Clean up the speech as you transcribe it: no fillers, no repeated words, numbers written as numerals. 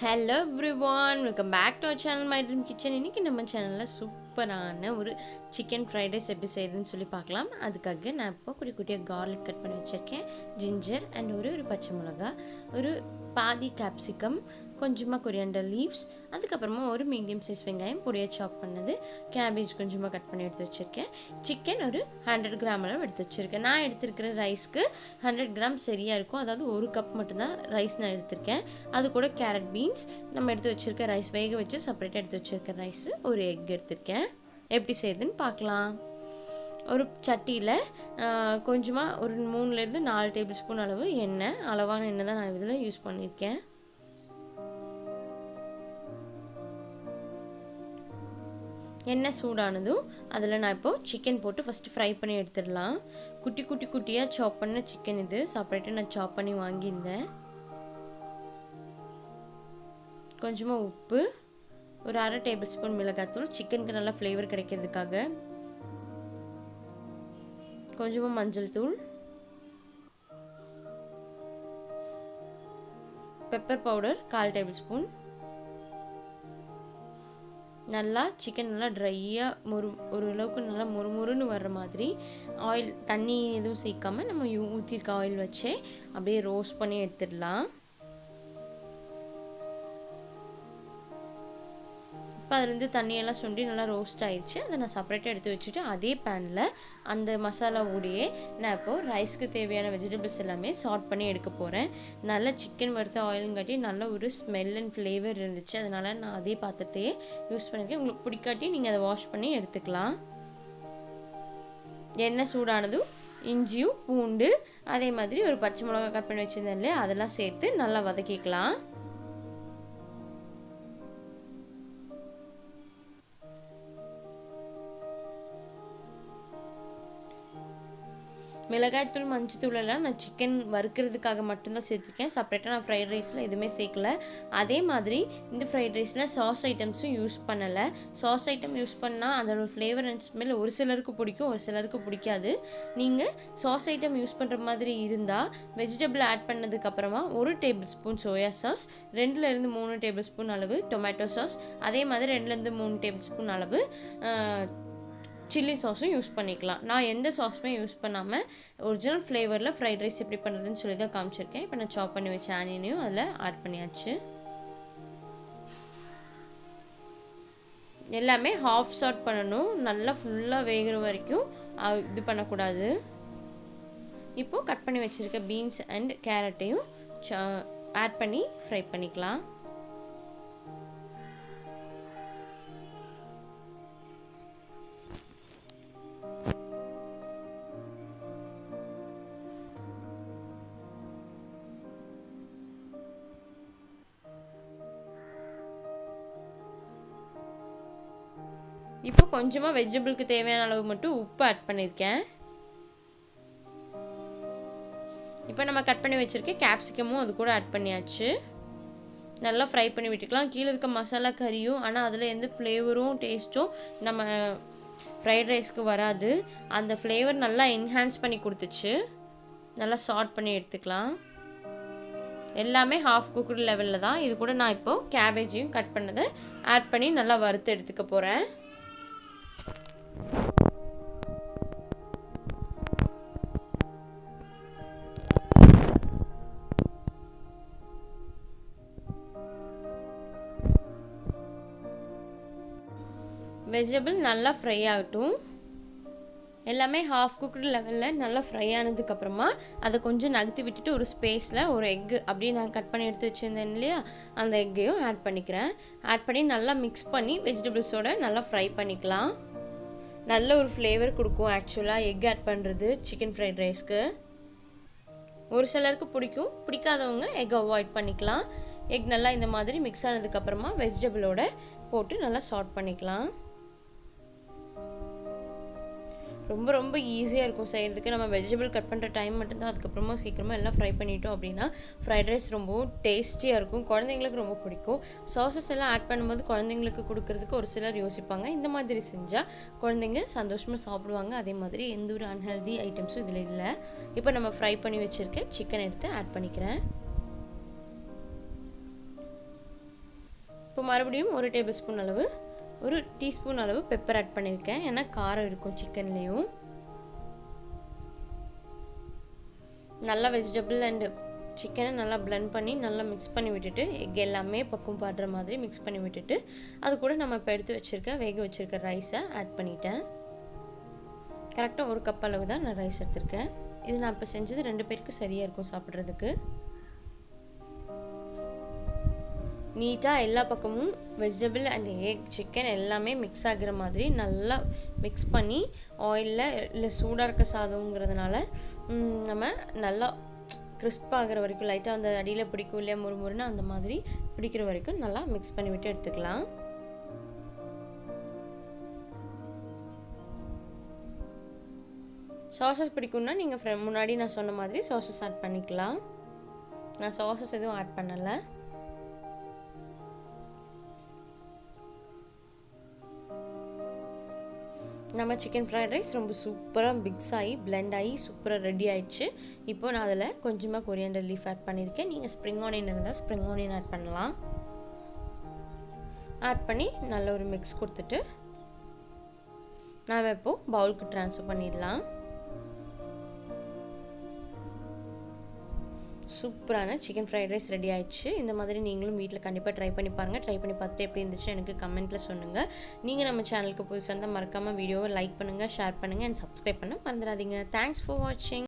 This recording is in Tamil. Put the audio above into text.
Hello everyone, welcome back to our channel My Dream Kitchen. இன்னைக்கு நம்ம சேனல்ல சூப்பரான ஒரு சிக்கன் ஃப்ரைட் ரைஸ் எப்படி செய்யறதுன்னு சொல்லி பார்க்கலாம். அதுக்காக நான் இப்போ குட்டி குட்டியா garlic கட் பண்ணி வச்சிருக்கேன். ஜிஞ்சர் and ஒரு பச்சை மிளகாய், ஒரு பாதி கேப்சிகம், கொஞ்சமா கொரியாண்டர் லீவ்ஸ், அதுக்கு அப்புறமா ஒரு மீடியம் சைஸ் வெங்காயம் பொடியா சாப் பண்ணது, கேபேஜ் கொஞ்சமா கட் பண்ணி எடுத்து வச்சிருக்கேன். சிக்கன் ஒரு 100 கிராம் அளவு எடுத்து வச்சிருக்கேன். நான் எடுத்துக்கிற ரைஸ்க்கு 100 கிராம் சரியா இருக்கும். அதாவது ஒரு கப் மட்டும் தான் ரைஸ் நான் எடுத்துர்க்கேன். அது கூட கேரட் பீன்ஸ் நம்ம எடுத்து வச்சிருக்க ரைஸ் வேக வச்சு செப்பரேட்டா எடுத்து வச்சிருக்க ரைஸ், ஒரு எக் எடுத்துர்க்கேன். எப்படி செய்யுதுன்னு பார்க்கலாம். ஒரு சட்டியில் கொஞ்சமாக ஒரு 3லேருந்து 4 டேபிள் ஸ்பூன் அளவு எண்ணெய், அளவான எண்ணெய் தான் நான் இதில் யூஸ் பண்ணியிருக்கேன். எண்ணெய் சூடானதும் அதில் நான் இப்போது சிக்கன் போட்டு ஃபஸ்ட்டு ஃப்ரை பண்ணி எடுத்துடலாம். குட்டியாக சாப் பண்ண சிக்கன் இது செப்பரேட்டாக நான் சாப் பண்ணி வாங்கியிருந்தேன். கொஞ்சமாக உப்பு, ஒரு 1/2 டேபிள் ஸ்பூன் மிளகாய்த்தூள், சிக்கனுக்கு நல்லா ஃப்ளேவர் கிடைக்கிறதுக்காக, கொஞ்சமாக மஞ்சள் தூள், பெப்பர் பவுடர் 1/4 டேபிள் ஸ்பூன். நல்லா சிக்கன் நல்லா ட்ரையாக ஓரளவுக்கு நல்லா முறுமுறுன்னு வர்ற மாதிரி ஆயில், தண்ணி எதுவும் சேர்க்காமல் நம்ம ஊற்றிருக்க ஆயில் வச்சு அப்படியே ரோஸ்ட் பண்ணி எடுத்துடலாம். இப்போ அதுலேருந்து தண்ணியெல்லாம் சுண்டி நல்லா ரோஸ்ட் ஆயிடுச்சு. அதை நான் செப்பரேட்டாக எடுத்து வச்சுட்டு அதே பேனில் அந்த மசாலாவோடையே நான் இப்போது ரைஸ்க்கு தேவையான வெஜிடபிள்ஸ் எல்லாமே சார்ட் பண்ணி எடுக்க போகிறேன். நல்லா சிக்கன் வறுத்த ஆயிலுங்காட்டி நல்ல ஒரு ஸ்மெல் அண்ட் ஃப்ளேவர் இருந்துச்சு. அதனால் நான் அதே பாத்திரத்தையே யூஸ் பண்ணியிருக்கேன். உங்களுக்கு பிடிக்காட்டி நீங்கள் அதை வாஷ் பண்ணி எடுத்துக்கலாம். எண்ணெய் சூடானதும் இஞ்சியும் பூண்டு, அதே மாதிரி ஒரு பச்சை மிளகாய் கட் பண்ணி வச்சுருந்தேன் இல்லையா, அதெல்லாம் சேர்த்து நல்லா வதக்கிக்கலாம். மிளகாய்த்தூள், மஞ்சத்தூள் எல்லாம் நான் சிக்கன் வறுக்கிறதுக்காக மட்டும்தான் சேர்த்துருக்கேன். செப்பரேட்டாக நான் ஃப்ரைட் ரைஸில் எதுவுமே சேர்க்கல. அதே மாதிரி இந்த ஃப்ரைட் ரைஸில் சாஸ் ஐட்டம்ஸும் யூஸ் பண்ணலை. சாஸ் ஐட்டம் யூஸ் பண்ணால் அதோட ஃப்ளேவர் அண்ட் ஸ்மெல் ஒரு சிலருக்கு பிடிக்கும், ஒரு சிலருக்கு பிடிக்காது. நீங்கள் சாஸ் ஐட்டம் யூஸ் பண்ணுற மாதிரி இருந்தால் வெஜிடபிள் ஆட் பண்ணதுக்கப்புறமா 1 டேபிள் ஸ்பூன் சோயா சாஸ், 2லேருந்து 3 டேபிள் ஸ்பூன் அளவு டொமேட்டோ சாஸ், அதே மாதிரி 2லேருந்து 3 டேபிள் ஸ்பூன் அளவு சில்லி சாஸும் யூஸ் பண்ணிக்கலாம். நான் எந்த சாஸுமே யூஸ் பண்ணாமல் ஒரிஜினல் ஃப்ளேவரில் ஃப்ரைட் ரைஸ் எப்படி பண்ணுறதுன்னு சொல்லி தான் காமிச்சிருக்கேன். இப்போ நான் சாப் பண்ணி வச்ச ஆனியனையும் அதில் ஆட் பண்ணியாச்சு. எல்லாமே ஹாஃப் சாட் பண்ணணும், நல்லா ஃபுல்லாக வேகிற வரைக்கும் இது பண்ணக்கூடாது. இப்போது கட் பண்ணி வச்சுருக்க பீன்ஸ் அண்ட் கேரட்டையும் ஆட் பண்ணி ஃப்ரை பண்ணிக்கலாம். இப்போ கொஞ்சமாக வெஜிடபிளுக்கு தேவையான அளவு மட்டும் உப்பு ஆட் பண்ணியிருக்கேன். இப்போ நம்ம கட் பண்ணி வச்சுருக்க கேப்சிகமும் அது கூட ஆட் பண்ணியாச்சு. நல்லா ஃப்ரை பண்ணி விட்டுக்கலாம். கீழே இருக்க மசாலா கறியும், ஆனால் அதில் எந்த ஃப்ளேவரும் டேஸ்ட்டும் நம்ம ஃப்ரைட் ரைஸ்க்கு வராது. அந்த ஃப்ளேவர் நல்லா என்ஹான்ஸ் பண்ணி கொடுத்துச்சு. நல்லா சார்ட் பண்ணி எடுத்துக்கலாம். எல்லாமே ஹாஃப் குக்குடு லெவலில் தான். இது கூட நான் இப்போது கேபேஜையும் கட் பண்ணதை ஆட் பண்ணி நல்லா வறுத்து எடுத்துக்க போகிறேன். வெஜிடபிள் நல்லா ஃப்ரை ஆகட்டும். எல்லாமே ஹாஃப் குக்குடு லெவலில் நல்லா ஃப்ரை ஆனதுக்கப்புறமா அதை கொஞ்சம் நகர்த்தி விட்டுட்டு ஒரு ஸ்பேஸில் ஒரு எக்கு அப்படியே நான் கட் பண்ணி எடுத்து வச்சுருந்தேன் இல்லையா, அந்த எக்கையும் ஆட் பண்ணிக்கிறேன். ஆட் பண்ணி நல்லா மிக்ஸ் பண்ணி வெஜிடபிள்ஸோடு நல்லா ஃப்ரை பண்ணிக்கலாம். நல்ல ஒரு ஃப்ளேவர் கொடுக்கும் ஆக்சுவலாக எக் ஆட் பண்ணுறது சிக்கன் ஃப்ரைட் ரைஸ்க்கு. ஒரு சிலருக்கு பிடிக்கும், பிடிக்காதவங்க எக் அவாய்ட் பண்ணிக்கலாம். எக் நல்லா இந்த மாதிரி மிக்ஸ் ஆனதுக்கப்புறமா வெஜிடபிளோட போட்டு நல்லா சார்ட் பண்ணிக்கலாம். ரொம்ப ரொம்ப ஈஸியாக இருக்கும் செய்கிறதுக்கு. நம்ம வெஜிடபிள் கட் பண்ணுற டைம் மட்டும்தான். அதுக்கப்புறமா சீக்கிரமாக எல்லாம் ஃப்ரை பண்ணிட்டோம் அப்படின்னா ஃப்ரைட் ரைஸ் ரொம்பவும் டேஸ்டியாக இருக்கும். குழந்தைங்களுக்கு ரொம்ப பிடிக்கும். சாஸஸ் எல்லாம் ஆட் பண்ணும்போது குழந்தைங்களுக்கு கொடுக்கறதுக்கு ஒரு சிலர் யோசிப்பாங்க. இந்த மாதிரி செஞ்சால் குழந்தைங்க சந்தோஷமாக சாப்பிடுவாங்க. அதே மாதிரி எந்த ஒரு அன்ஹெல்தி ஐட்டம்ஸும் இதில் இல்லை. இப்போ நம்ம ஃப்ரை பண்ணி வச்சுருக்க சிக்கன் எடுத்து ஆட் பண்ணிக்கிறேன். இப்போ மறுபடியும் 1 டேபிள் ஸ்பூன் அளவு 1 டீஸ்பூன் அளவு பெப்பர் ஆட் பண்ணியிருக்கேன். ஏன்னா காரம் இருக்கும் சிக்கன்லேயும். நல்லா வெஜிடபிள் அண்ட் சிக்கனை நல்லா பிளெண்ட் பண்ணி நல்லா மிக்ஸ் பண்ணி விட்டுட்டு எக் எல்லாமே பக்கம் பாடுற மாதிரி மிக்ஸ் பண்ணி விட்டுட்டு அது கூட நம்ம இப்போ எடுத்து வச்சுருக்க வேக வச்சுருக்க ரைஸை ஆட் பண்ணிட்டேன். கரெக்டாக 1 கப் அளவு தான் நான் ரைஸ் எடுத்திருக்கேன். இது நான் இப்போ செஞ்சது 2 பேருக்கு சரியாக இருக்கும் சாப்பிட்றதுக்கு. நீட்டாக எல்லா பக்கமும் வெஜிடபிள் அண்ட் எக் சிக்கன் எல்லாமே மிக்ஸ் ஆகிற மாதிரி நல்லா மிக்ஸ் பண்ணி ஆயிலில் இல்லை சூடாக இருக்க சாதங்கிறதுனால நம்ம நல்லா கிறிஸ்பாகிற வரைக்கும் லைட்டாக அந்த அடியில் பிடிக்கும் இல்லையா முறுமுறுன்னு அந்த மாதிரி பிடிக்கிற வரைக்கும் நல்லா மிக்ஸ் பண்ணி விட்டு எடுத்துக்கலாம். சாஸஸ் பிடிக்கும்னா நீங்கள் முன்னாடி நான் சொன்ன மாதிரி சாஸஸ் ஆட் பண்ணிக்கலாம். நான் சாஸஸ் எதுவும் ஆட் பண்ணலை. நம்ம சிக்கன் ஃப்ரைட் ரைஸ் ரொம்ப சூப்பராக மிக்ஸ் ஆகி பிளெண்ட் ஆகி சூப்பராக ரெடி ஆயிடுச்சு. இப்போ நான் அதில் கொஞ்சமாக கொரியாண்டர் லீஃப் ஆட் பண்ணியிருக்கேன். நீங்கள் ஸ்ப்ரிங் ஆனியன் இருந்தால் ஸ்ப்ரிங் ஆனியன் ஆட் பண்ணலாம். ஆட் பண்ணி நல்ல ஒரு மிக்ஸ் கொடுத்துட்டு நாம் இப்போது பவுலுக்கு ட்ரான்ஸ்ஃபர் பண்ணிடலாம். சூப்பரான சிக்கன் ஃப்ரைட் ரைஸ் ரெடி ஆயிடுச்சு. இந்த மாதிரி நீங்களும் வீட்டில் கண்டிப்பாக ட்ரை பண்ணி பாருங்கள். ட்ரை பண்ணி பார்த்துட்டு எப்படி இருந்துச்சு எனக்கு கமெண்ட்டில் சொல்லுங்கள். நீங்கள் நம்ம சேனலுக்கு புதுசாக இருந்தால் மறக்காமல் வீடியோவை லைக் பண்ணுங்கள், ஷேர் பண்ணுங்கள் அண்ட் சப்ஸ்கிரைப் பண்ண மறந்துடாதீங்க. தேங்க்ஸ் ஃபார் வாட்சிங்.